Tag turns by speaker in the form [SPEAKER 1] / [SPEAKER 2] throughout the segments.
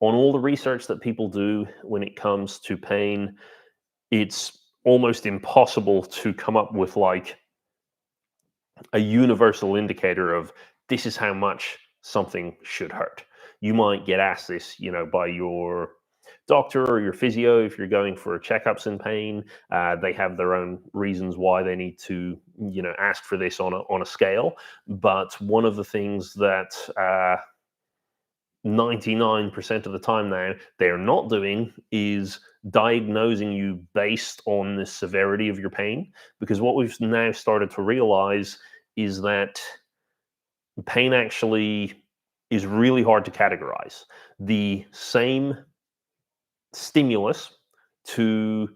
[SPEAKER 1] on all the research that people do when it comes to pain, it's almost impossible to come up with like a universal indicator of this is how much something should hurt. You might get asked this, by your doctor or your physio if you're going for checkups in pain. They have their own reasons why they need to, ask for this on a scale. But one of the things that 99% of the time now they're not doing is diagnosing you based on the severity of your pain, because what we've now started to realize is that pain actually is really hard to categorize. The same stimulus to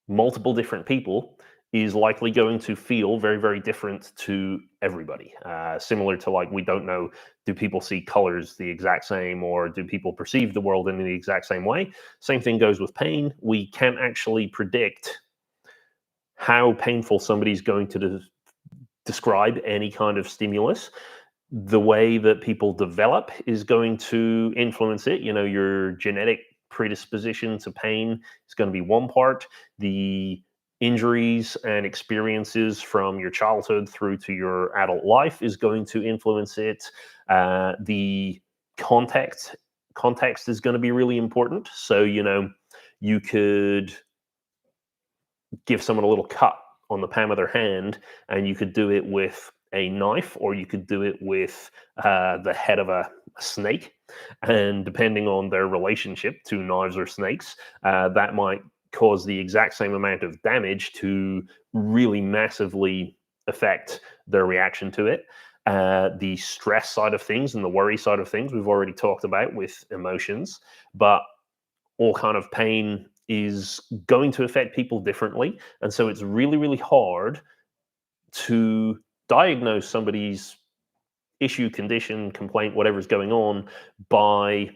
[SPEAKER 1] multiple different people is likely going to feel very, very different to everybody. Similar to, like, we don't know, do people see colors the exact same, or do people perceive the world in the exact same way? Same thing goes with pain. We can't actually predict how painful somebody's going to describe any kind of stimulus. The way that people develop is going to influence it. Your genetic predisposition to pain is going to be one part. The injuries and experiences from your childhood through to your adult life is going to influence it. The context is going to be really important. So, you could give someone a little cut on the palm of their hand, and you could do it with a knife, or you could do it with the head of a snake. And depending on their relationship to knives or snakes, that might cause the exact same amount of damage to really massively affect their reaction to it. The stress side of things and the worry side of things we've already talked about with emotions, but all kind of pain is going to affect people differently. And so it's really, really hard to diagnose somebody's issue, condition, complaint, whatever's going on, by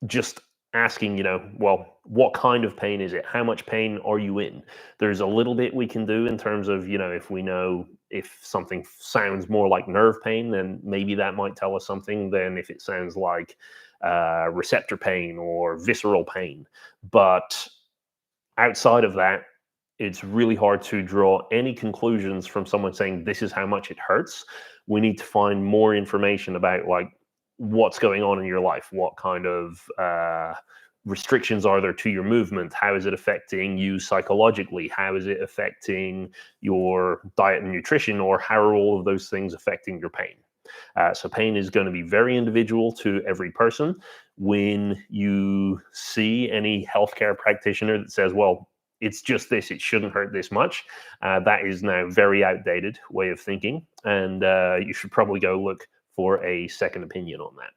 [SPEAKER 1] just asking, well, what kind of pain is it? How much pain are you in? There's a little bit we can do in terms of, if we know if something sounds more like nerve pain, then maybe that might tell us something than if it sounds like receptor pain or visceral pain. But outside of that, it's really hard to draw any conclusions from someone saying this is how much it hurts. We need to find more information about, like, what's going on in your life. What kind of restrictions are there to your movement? How is it affecting you psychologically? How is it affecting your diet and nutrition? Or how are all of those things affecting your pain? So pain is going to be very individual to every person. When you see any healthcare practitioner that says, well, it's just this, it shouldn't hurt this much, that is now very outdated way of thinking. And you should probably go look for a second opinion on that.